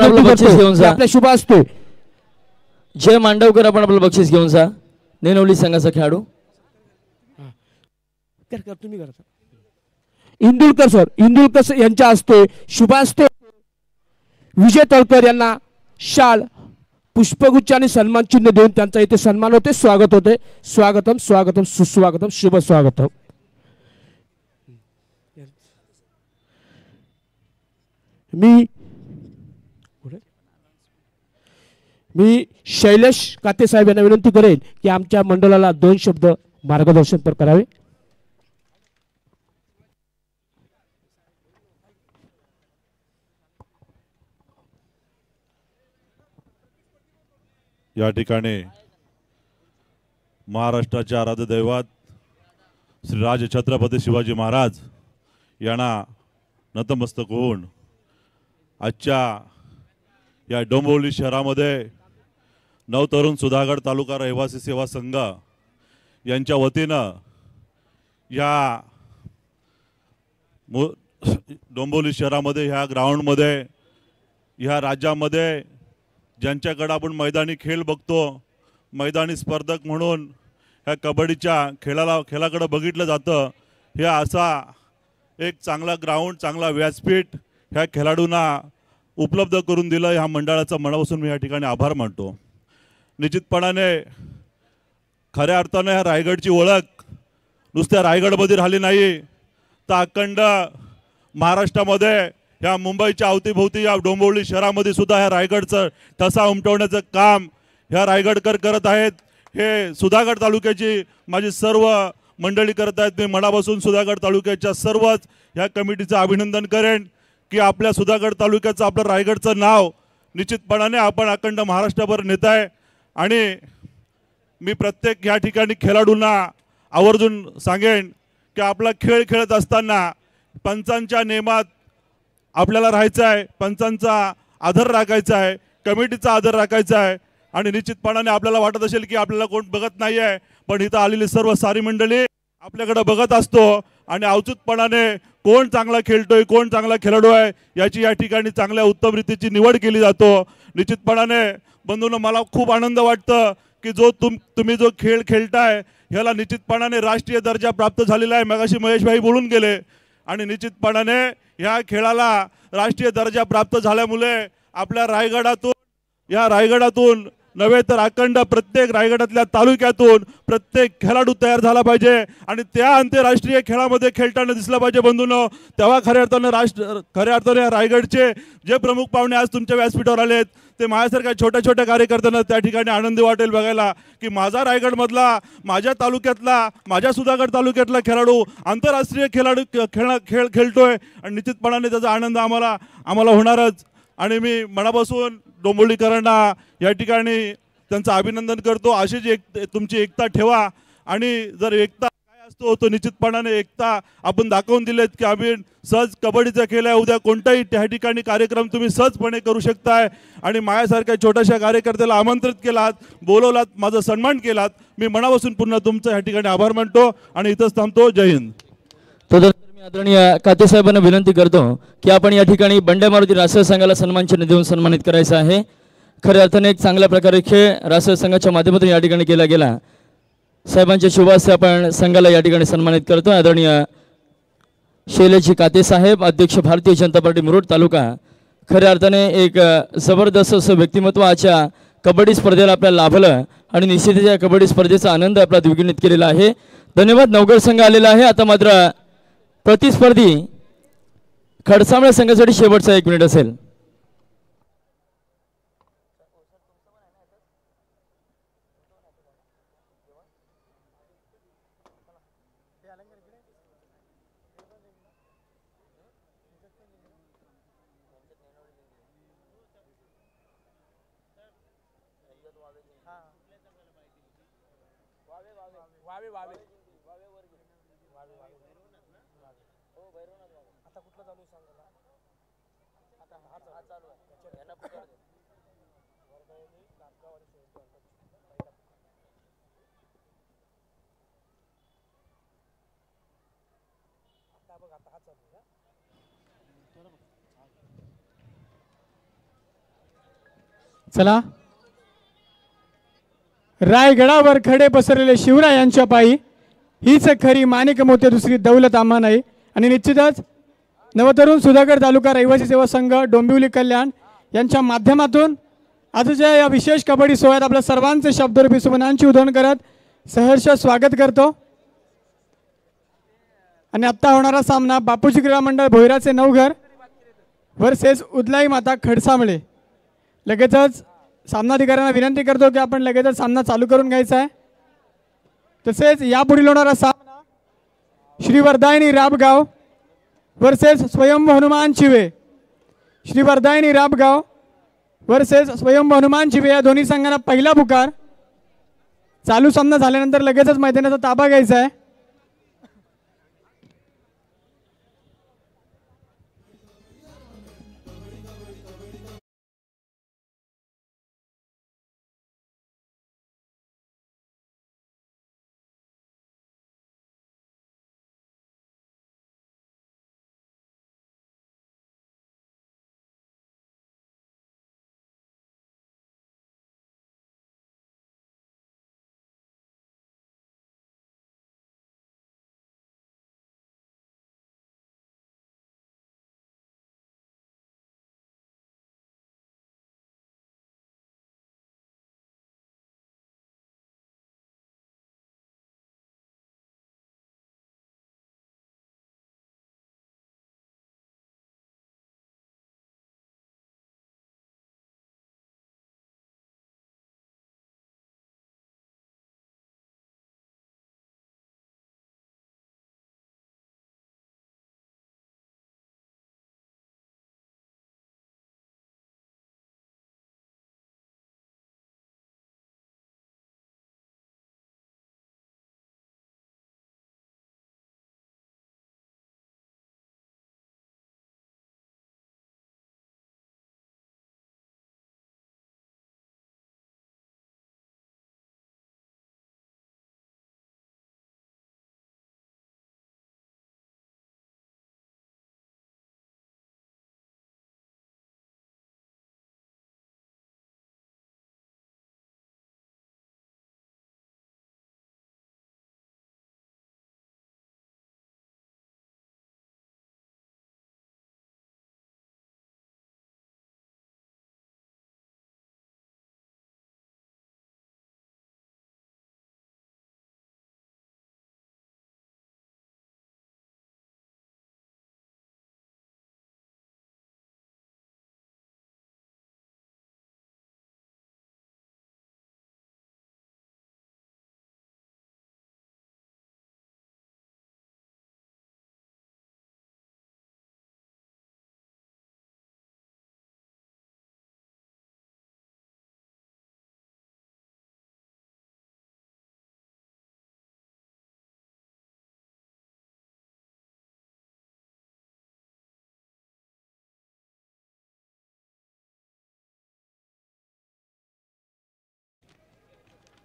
आपलं बक्षीस घेऊन जा. आपल्या शुभ असतोय. जय मांडवकर आपण आपलं बक्षीस घेऊन जा. नेनवली संघाचा खेळाडू तुम्ही करा. इंदुलकर सर यांच्या हस्ते शुभास्ते विजय तळकर यांना शाल पुष्पगुच्छ आणि सन्मान चिन्ह देऊन त्यांचा इथे सन्मान होते. स्वागत होते. स्वागतम स्वागतम सुस्वागतम शुभ स्वागतम. मी शैलेश काते साहेब यांना विनंती करेन की आमच्या मंडळाला 2 शब्द मार्गदर्शन पर करावे. या ठिकाणी महाराष्ट्राचे आराध्य दैवत श्री राज छत्रपती शिवाजी महाराज यांना नतमस्तक होऊन आजच्या या डोंबिवली शहरामध्ये नवतरुण सुधागड तालुका रहिवासी सेवा संघ यांच्या वतीनं या डोंबिवली शहरामध्ये ह्या ग्राउंडमध्ये ह्या राज्यामध्ये ज्यांच्याकडे आपण मैदानी खेळ बघतो, मैदानी स्पर्धक म्हणून ह्या कबड्डीच्या खेळाकडे बघितलं जातं. हे असा एक चांगला ग्राउंड, चांगला व्यासपीठ ह्या खेळाडूंना उपलब्ध करून दिलं. ह्या मंडळाचा मनापासून मी या ठिकाणी आभार मानतो. निश्चितपणाने खऱ्या अर्थाने ह्या रायगडची ओळख नुसत्या रायगडमध्ये राहिली नाही तर अखंड महाराष्ट्रामध्ये ह्या मुंबईच्या अवतीभोवती या डोंबिवली शहरामध्ये सुद्धा ह्या रायगडचं ठसा उमटवण्याचं काम ह्या रायगडकर करत आहेत. हे सुधागड तालुक्याची माझी सर्व मंडळी करत आहेत. मी मनापासून सुधागड तालुक्याच्या सर्वच ह्या कमिटीचं अभिनंदन करेन की आपल्या सुधागड तालुक्याचं, आपलं रायगडचं नाव निश्चितपणाने आपण अखंड महाराष्ट्रभर नेत आहे. आणि मी प्रत्येक ह्या ठिकाणी खेळाडूंना आवर्जून सांगेन की आपला खेळ खेळत असताना पंचांच्या नियमात आपल्याला राहायचं आहे, पंचांचा आदर राखायचा आहे, कमिटीचा आदर राखायचा आहे. आणि निश्चितपणाने आपल्याला वाटत असेल की आपल्याला कोण बघत नाही आहे, पण इथं आलेली सर्व सारी मंडळी आपल्याकडे बघत असतो आणि अवचूकपणाने कोण चांगला खेळतोय, कोण चांगला खेळाडू आहे याची या ठिकाणी चांगल्या उत्तम रीतीची निवड केली जातो. निश्चितपणाने बंधूंनो, मला खूप आनंद वाटतं की तुम्ही जो खेळ खेळताय ह्याला निश्चितपणाने राष्ट्रीय दर्जा प्राप्त झालेला आहे. मगाशी महेश भाई बोलून गेले. आणि निश्चितपणाने ह्या खेळाला राष्ट्रीय दर्जा प्राप्त झाल्यामुळे आपल्या रायगडातून नव्हे तर अखंड प्रत्येक रायगडातल्या तालुक्यातून प्रत्येक खेळाडू तयार झाला पाहिजे आणि त्या आंतरराष्ट्रीय खेळामध्ये खेळताना दिसलं पाहिजे. बंधूंनो, तेव्हा खऱ्या अर्थाने रायगडचे जे प्रमुख पाहुणे आज तुमच्या व्यासपीठावर आलेत ते माझ्यासारख्या छोट्या छोट्या कार्यकर्त्यांना त्या ठिकाणी आनंदी वाटेल बघायला की माझा रायगडमधला, माझ्या तालुक्यातला, माझ्या सुधागड तालुक्यातला खेळाडू आंतरराष्ट्रीय खेळ खेळतोय आणि निश्चितपणाने त्याचा आनंद आम्हाला होणारच. आणि मी मनापासून डोंबिवलीकरांना या ठिकाणी त्यांचं अभिनंदन करतो. अशीच तुमची एकता ठेवा आणि जर एकता काय असतो तो निश्चितपणाने एकता आपण दाखवून दिलेत की आम्ही सहज कबड्डीचा खेळ आहे, उद्या कोणताही त्या ठिकाणी कार्यक्रम तुम्ही सहजपणे करू शकताय. आणि माझ्यासारख्या छोट्याशा कार्यकर्त्याला आमंत्रित केलात, बोलवलात, माझा सन्मान केलात. मी मनापासून पुन्हा तुमचं या ठिकाणी आभार मानतो आणि इथंच थांबतो. जय हिंद. आदरणीय काते साहेबांना विनंती करतो की आपण या ठिकाणी बंड्या मारुती राष्ट्रीय संघाला सन्मान चिन्ह देऊन सन्मानित करायचं आहे. खऱ्या अर्थाने एक चांगल्या प्रकारे खेळ राष्ट्रीय संघाच्या माध्यमातून या ठिकाणी केला गेला. साहेबांच्या शुभ हस्ते आपण संघाला या ठिकाणी सन्मानित करतो. आदरणीय शैलेश काते साहेब, अध्यक्ष भारतीय जनता पार्टी मुरुड तालुका. खऱ्या अर्थाने एक जबरदस्त असं व्यक्तिमत्व आजच्या कबड्डी स्पर्धेला आपल्याला लाभलं आणि निश्चितच या कबड्डी स्पर्धेचा आनंद आपला द्विगुणित केलेला आहे. धन्यवाद. नवगड संघ आलेला आहे. आता मात्र प्रतिस्पर्धी खडसामळे संघासाठी शेवटचा 1 मिनिट असेल. चला, रायगडावर खडे पसरलेले शिवरायांच्या पायी, हीच खरी माणिक मोती दुसरी दौलत आम्हा नाही. आणि निश्चितच नवतरुण सुधागड तालुका रहिवासी सेवा संघ डोंबिवली कल्याण यांच्या माध्यमातून आजच्या या विशेष कबड्डी सोहळ्यात आपल्या सर्वांचे शब्दरूपी सुमनांची उधळण करत सहर्ष स्वागत करतो. आणि आत्ता होणारा सामना बापूजी क्रीडा मंडळ भोईराचे नवघर वर्सेस उदलाई माता खडसामळे. लगेचच सामनाधिकाऱ्यांना विनंती करतो की आपण लगेचच सामना चालू करून घ्यायचा आहे. तसेच यापुढील होणारा सामना श्री वरदायिनी राबगाव वर्सेस स्वयंभू हनुमान चिवे. श्री वरदायिनी राबगाव वर्सेस स्वयंभू हनुमान चिवे या दोन्ही संघांना पहिला पुकार. चालू सामना झाल्यानंतर लगेचच मैदानाचा ताबा घ्यायचा आहे.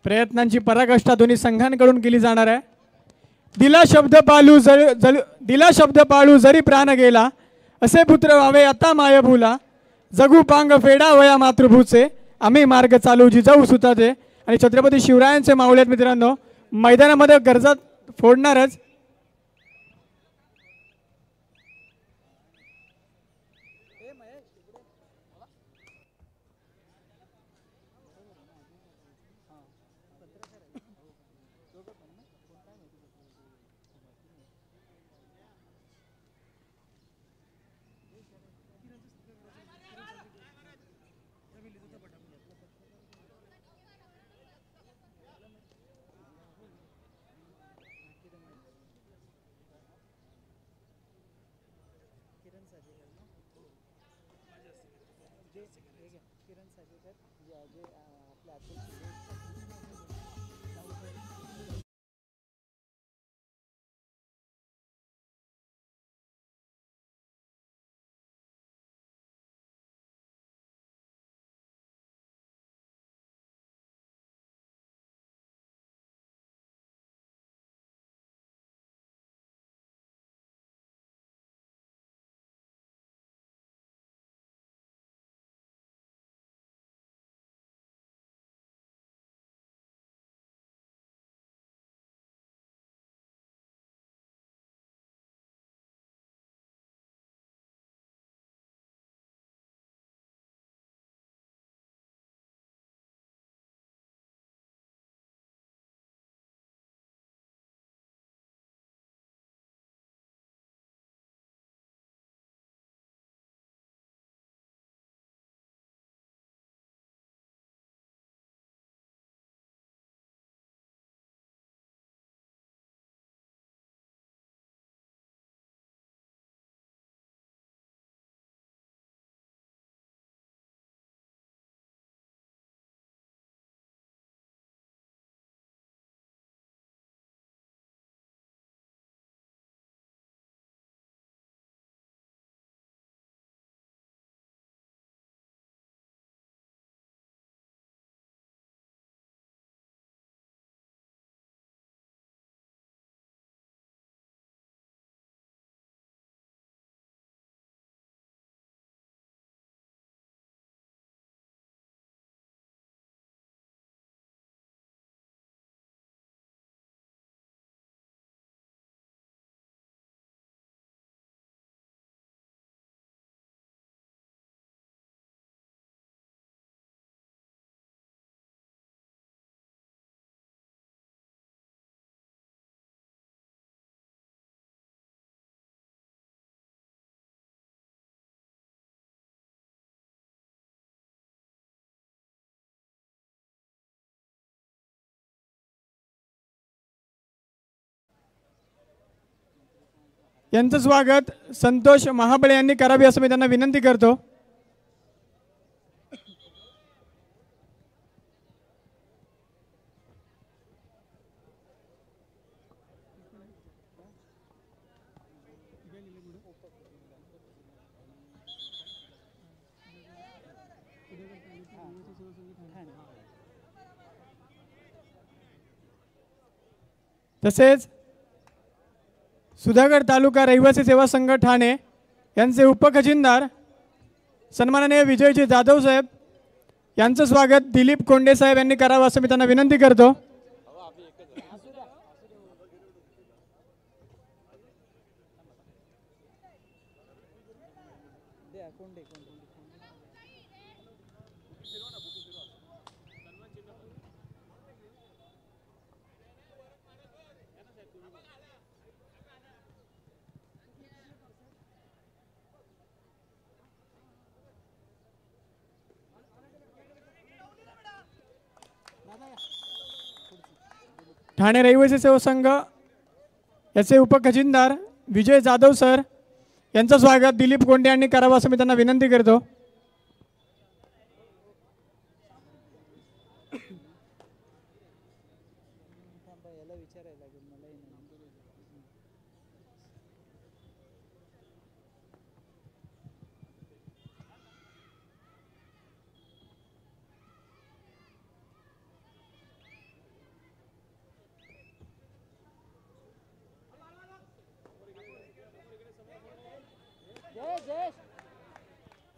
प्रयत्नांची पराकाष्ठा दोन्ही संघांकडून केली जाणार आहे. दिला शब्द पाळू जरी प्राण गेला, असे पुत्र व्हावे आता मायभूला, जगू पांग फेडा वया मातृभूचे, आम्ही मार्ग चालू जिजाऊ सुताचे. आणि छत्रपती शिवरायांचे माऊल्यात मित्रांनो, मैदानामध्ये गरजा फोडणारच. यांचं स्वागत संतोष महाबळे यांनी करावे असं मी त्यांना विनंती करतो. तसेच सुधागड तालुका रहिवासी सेवा संघ ठाणे यांचे उपखजिनदार सन्माननीय विजयजी जाधव साहेब यांचं स्वागत दिलीप कोंडे साहेब यांनी करावं असं मी त्यांना विनंती करतो. ठाणे रहिवासी सेवा संघ याचे उपखजिनदार विजय जाधव सर यांचं स्वागत दिलीप कोंडे यांनी करावं असं मी त्यांना विनंती करतो.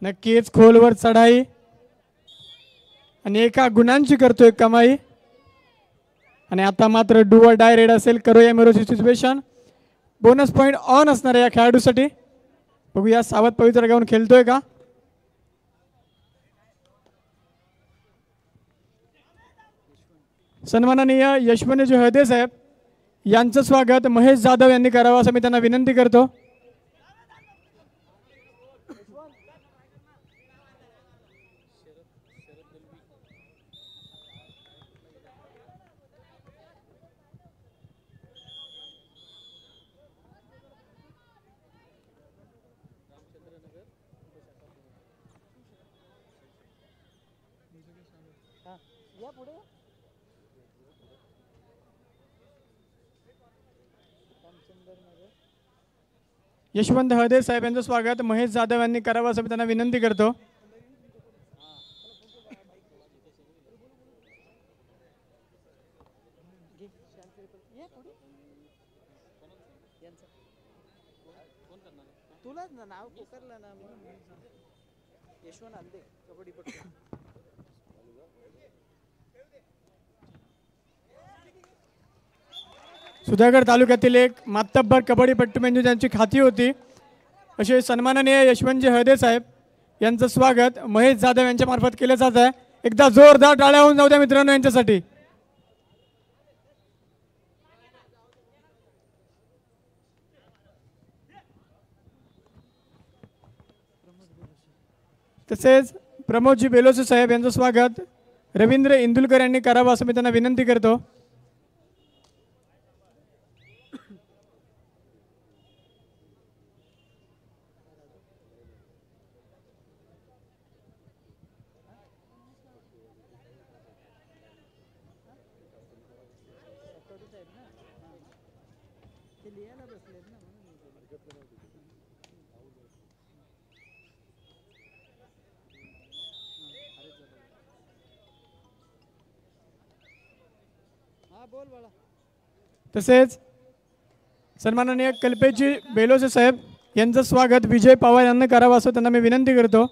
नक्कीच खोलवर चढाई आणि एका गुणांची करतोय कमाई. आणि आता मात्र डू ऑर डाय रेड असेल करूया मेरोची सिच्युएशन. बोनस पॉईंट ऑन असणार या खेळाडूसाठी. बघूया सावध पवित्र गाऊन खेळतोय का. सन्माननीय यशवंतजी हळदे साहेब यांचं स्वागत महेश जाधव यांनी करावं असं मी त्यांना विनंती करतो. यशवंत हळदे साहेब यांचं स्वागत महेश जाधव यांनी करावं असं मी त्यांना विनंती करतो. सुधागड तालुक्यातील एक मातब्बर कबड्डीपट्टू म्हणजे त्यांची खाती होती असे सन्माननीय यशवंतजी हळदे साहेब यांचं स्वागत महेश जाधव यांच्या मार्फत केलं जात आहे. एकदा जोरदार टाळ्या होऊन जाऊ द्या मित्रांनो यांच्यासाठी. तसेच प्रमोदजी बेलोसे साहेब यांचं स्वागत रवींद्र इंदुलकर यांनी करावं असं मी त्यांना विनंती करतो. तसेच सन्माननीय कल्पेशजी बेलोसे साहेब यांचं स्वागत विजय पवार यांना करावं असं त्यांना मी विनंती करतो.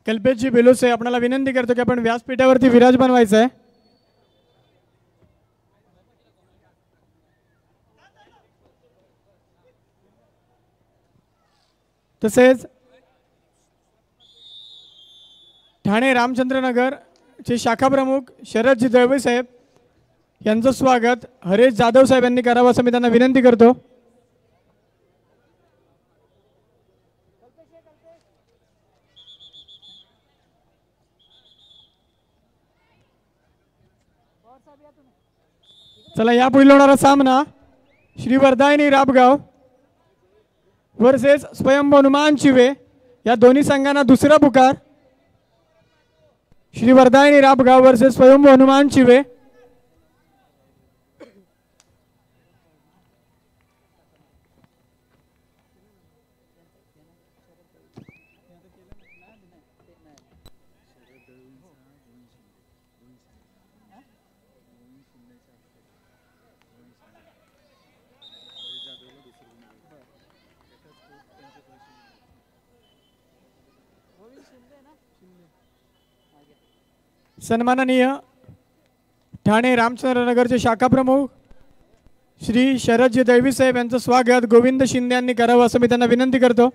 कल्पेशजी बेलोसे आपल्याला विनंती करतो की आपण व्यासपीठावरती विराजमान व्हायचं आहे. तसेच ठाणे रामचंद्रनगर चे शाखा प्रमुख शरदजी दळवे साहेब यांचं स्वागत हरेश जाधव साहेब यांनी करावं असं मी त्यांना विनंती करतो. चला यापुढील होणारा सामना श्री वरदायनी राबगाव वर्सेस स्वयंभू हनुमान चिवे या दोन्ही संघांना दुसरा पुकार. श्री वरदायनी राबगाव वर्सेस स्वयंभू हनुमान चिवे. सन्माननीय ठाणे रामचंद्रनगरचे शाखा प्रमुख श्री शरदजी दळवी साहेब यांचं स्वागत गोविंद शिंदे यांनी करावं असं मी त्यांना विनंती करतो.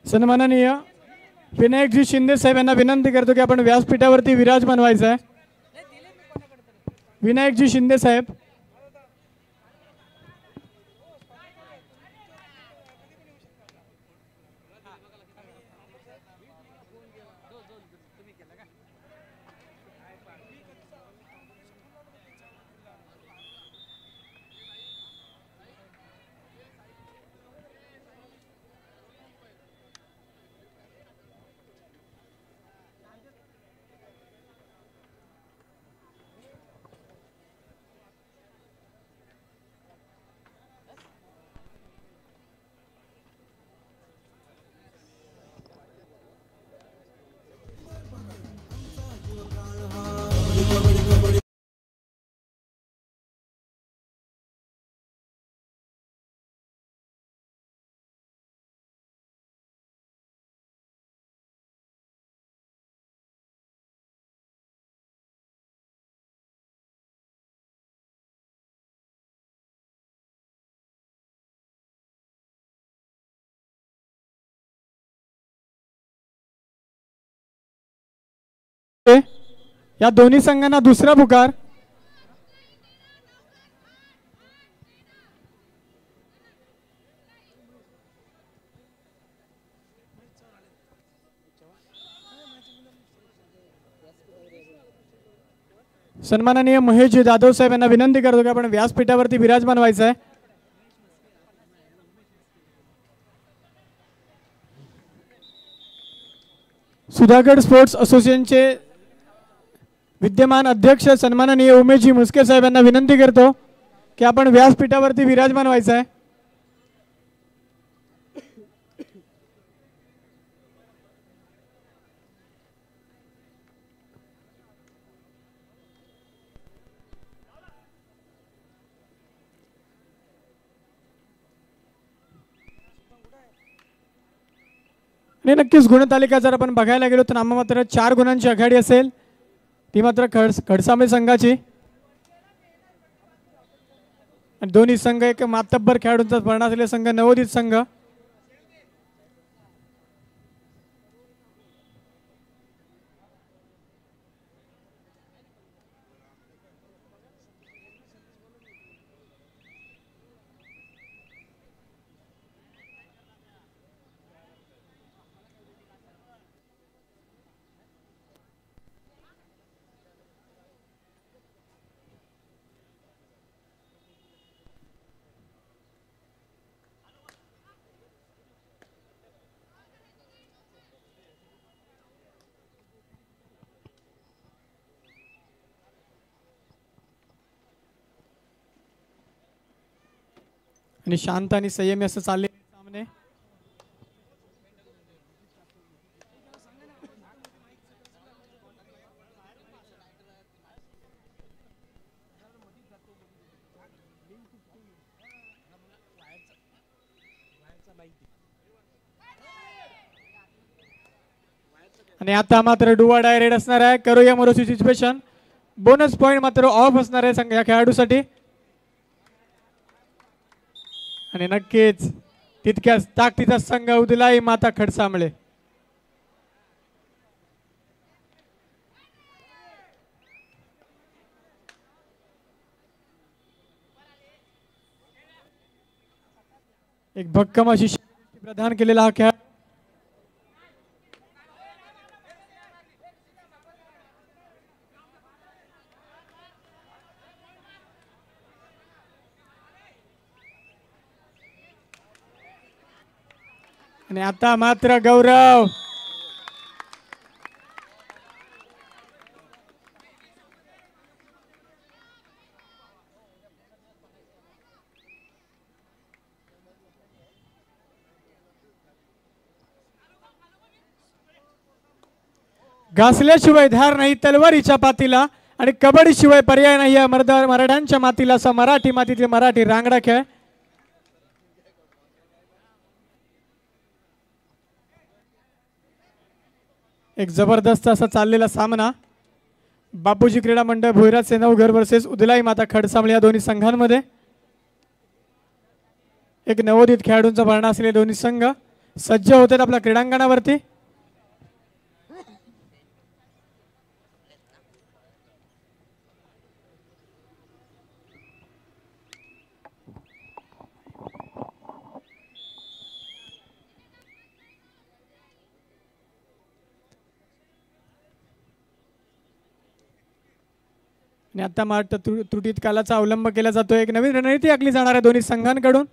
सन्माननीय विनायकजी शिंदे साहेब यांना विनंती करतो की आपण व्यासपीठावरती विराजमान व्हायचं आहे. विनायकजी शिंदे साहेब. या दोन्ही संघांना दुसरा पुकार. सन्माननीय महेशजी जाधव साहेब यांना विनंती करतो की आपण व्यासपीठावरती विराजमान व्हायचं आहे. सुधागड स्पोर्ट्स असोसिएशनचे विद्यमान अध्यक्ष सन्माननीय उमेशजी मुस्के साहेब यांना विनंती करतो की आपण व्यासपीठावरती विराजमान व्हायचं आहे. आणि नक्कीच गुणतालिका जर आपण बघायला गेलो तर नाममात्र 4 गुणांची आघाडी असेल ती मात्र खडसांबळे संघाची. दोन्ही संघ एक मातब्बर खेळाडूंचा भरणा असलेले संघ नवोदित संघ. आणि शांत आणि संयमी असं चालले सामने. आणि आता मात्र डुवा डायरेक्ट असणार आहे. करूया मोरोची सिच्युएशन. बोनस पॉइंट मात्र ऑफ असणार आहे संघ या खेळाडूसाठी. आणि नक्कीच तितक्याच ताकदीचा संघ उदलाई माता खडसांबळे. एक भक्कम अशी प्रदान केलेला हा खेळ. आणि आता मात्र गौरव घासल्याशिवाय धार नाही तलवारीच्या पातीला आणि कबड्डी शिवाय पर्याय नाही या मराठ्यांच्या मातीला. असा मराठी मातीतले मराठी रांगडा खेळ. एक जबरदस्त असा चाललेला सामना बापूजी क्रीडा मंडळ भोईराचे नवघर वर्सेस उदलाई माता खडसांबळे या दोन्ही संघांमध्ये. एक नवोदित खेळाडूंचा भरणा असलेले दोन्ही संघ सज्ज होतात आपल्या क्रीडांगणावरती. आणि आता मात्र त्रुटीत कालाचा अवलंब केला जातोय. एक नवीन रणनीती आखली जाणार आहे दोन्ही संघांकडून.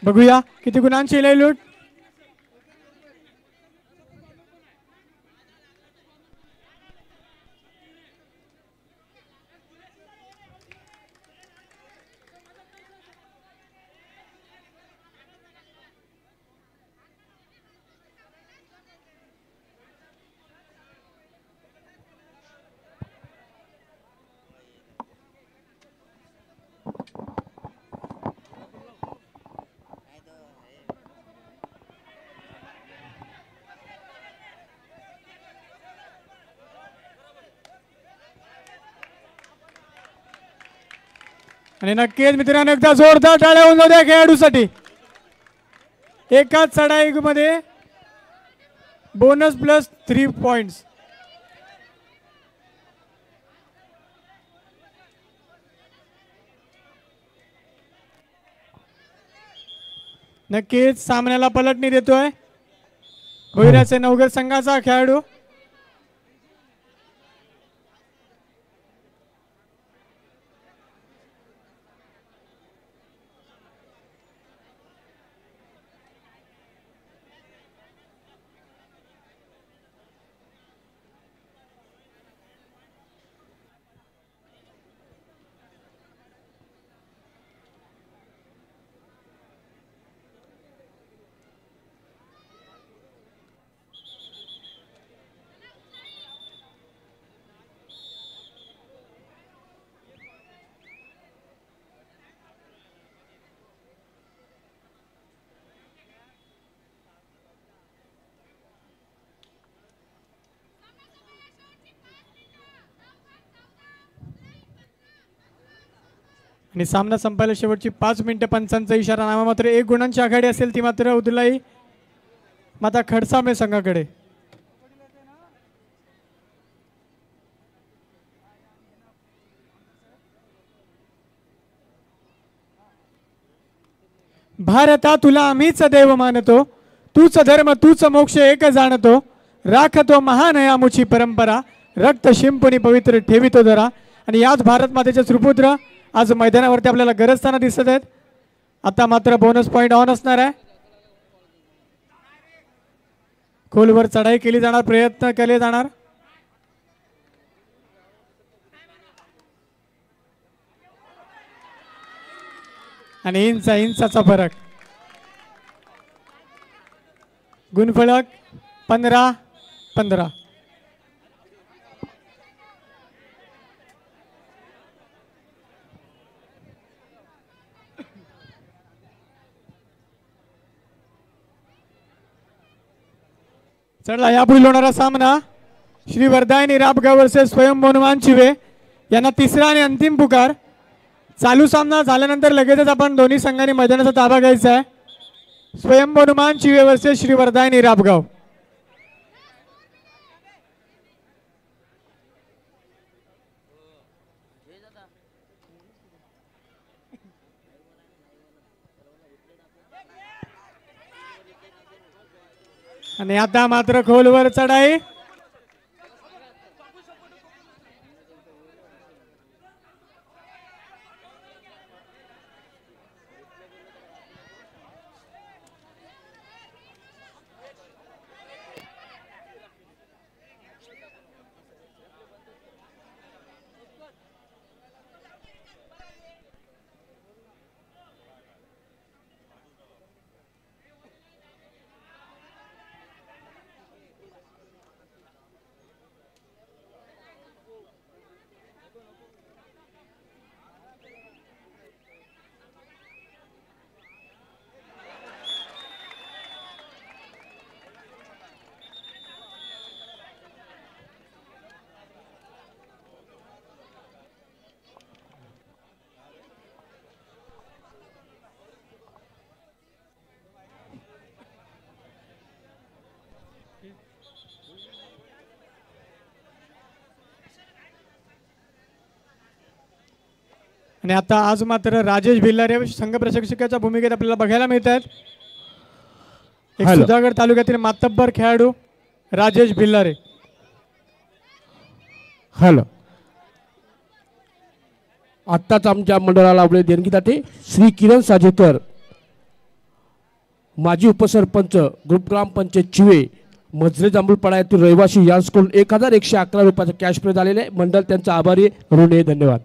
बघूया किती गुणांची लूट. आणि नक्कीच मित्रांनो एकदा जोरदार टाळ्या होऊन जाऊ द्या खेळाडूसाठी. एकाच चढाईमध्ये बोनस प्लस 3 पॉइंट्स. नक्कीच सामन्याला पलटणी देतोय भोईराचे नवघर संघाचा खेळाडू. आणि सामना संपायला शेवटची 5 मिनिटं. पंचांचा इशारा. नामा मात्र 1 गुणांची आघाडी असेल ती मात्र उदलाई माता खडसांबळे संघाकडे. भारता तुला आम्हीच देव मानतो, तूच धर्म तूच मोक्ष एक जाणतो, राखतो महान यामुची परंपरा, रक्त शिंपुनी पवित्र ठेवितो जरा. आणि याच भारत मातेचे सुपुत्र आज मैदानावरती आपल्याला गरजताना दिसत आहेत. आता मात्र बोनस पॉइंट ऑन असणार आहे. खोलवर चढाई केली जाणार, प्रयत्न केले जाणार. आणि इंचाचा फरक. गुणफलक 15-15. चढला यापुढील होणारा सामना श्री वरदायनी राबगाव वर्सेस स्वयं हनुमान चिवे यांना तिसरा आणि अंतिम पुकार. चालू सामना झाल्यानंतर लगेचच आपण दोन्ही संघांनी मैदानाचा ताबा घ्यायचा आहे. स्वयं हनुमान चिवे वर्सेस श्री वरदायनी राबगाव. आणि आता मात्र खोलवर चढाई. आणि आता आज मात्र राजेश भिल्लारे संघ प्रशिक्षकाच्या भूमिकेत आपल्याला बघायला मिळत आहेत. एक सुधागड तालुक्यातील मातब्बर खेळाडू राजेश भिल्लारे. हॅलो, आत्ताच आमच्या मंडळाला आपले देणगीसाठी श्री किरण साजेकर माजी उपसरपंच ग्रुप ग्रामपंचायत चिवे मजरे जांभूळपाडा येथील रहिवासी यांच्याकडून 1111 रुपयाचा कॅश प्राइज आलेले आहे. मंडळ त्यांचा आभारी ऋणी आहे. धन्यवाद.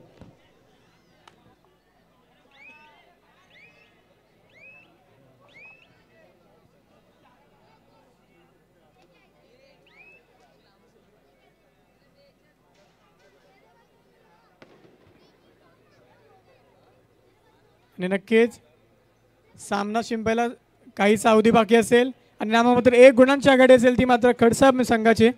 आणि नक्कीच सामना शिंपायला काहीच अवधी बाकी असेल आणि नामामात्र 1 गुणांची आघाडी असेल ती मात्र खडसाब संघाची.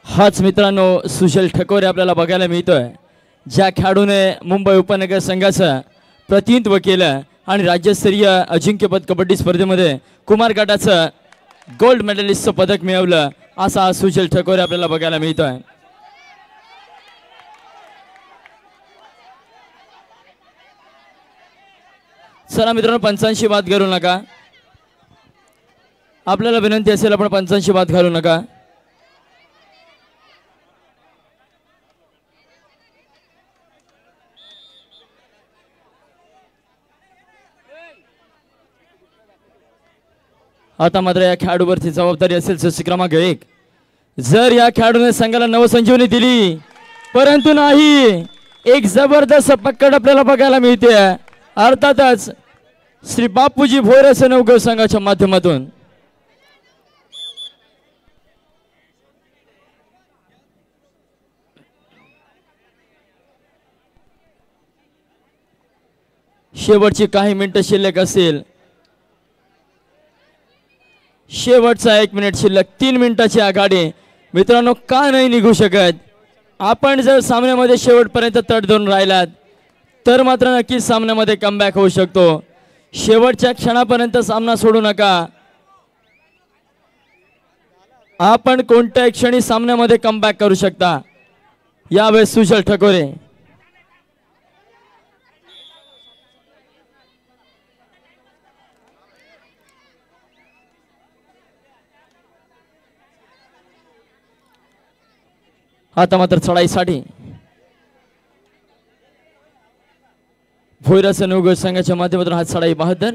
हाच मित्रांनो सुशील ठकोरे आपल्याला बघायला मिळतोय, ज्या खेळाडूने मुंबई उपनगर संघाचं प्रतिनिधित्व केलं आणि राज्यस्तरीय अजिंक्यपद कबड्डी स्पर्धेमध्ये कुमार गटाचं गोल्ड मेडलिस्टचं पदक मिळवलं. असा सुशील ठकोरे आपल्याला बघायला मिळतोय. चला मित्रांनो, पंचांशी बाद घालू नका. आपल्याला विनंती असेल आपण पंचांशी बाद घालू नका. आता मात्र या खेळाडूवरती जबाबदारी असेल सूची क्रमांक 1. जर या खेळाडूने संघाला नवसंजीवनी दिली, परंतु नाही, एक जबरदस्त पकड आपल्याला बघायला मिळते. अर्थातच श्री बापूजी भोयर नवगाव संघाच्या माध्यमातून. शेवटची काही मिनिटं शिल्लक असेल. शेवटचा 1 मिनिट शिल्लक. 3 मिनिटाची आघाडी मित्रांनो, का नाही निघू शकत. आपण जर सामन्यामध्ये शेवटपर्यंत तट धरून राहिलात तर मात्र नक्कीच सामन्यामध्ये कमबॅक होऊ शकतो. शेवटच्या क्षणापर्यंत सामना सोडू नका. आपण कोणत्याही क्षणी सामन्यामध्ये कमबॅक करू शकता. यावेळेस सुजल ठकोरे आता मात्र चढाईसाठी भोईराचे नवगड संघाच्या माध्यमातून हा चढाई बहादर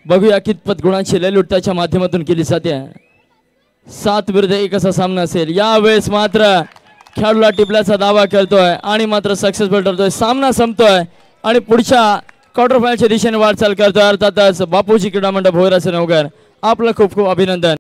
बघूया कितपत गुणांची लयलूट त्याच्या माध्यमातून केली जाते. 7 विरुद्ध 1 असा सामना असेल. यावेळेस मात्र खेळाडूला टिपल्याचा दावा करतोय आणि मात्र सक्सेसफुल ठरतोय. सामना संपतोय आणि पुढच्या क्वार्टर फायनलच्या दिशेने वाटचाल करतोय. अर्थातच बापूजी क्रीडा मंडळ भोईराचे नवघर आपलं खूप खूप अभिनंदन.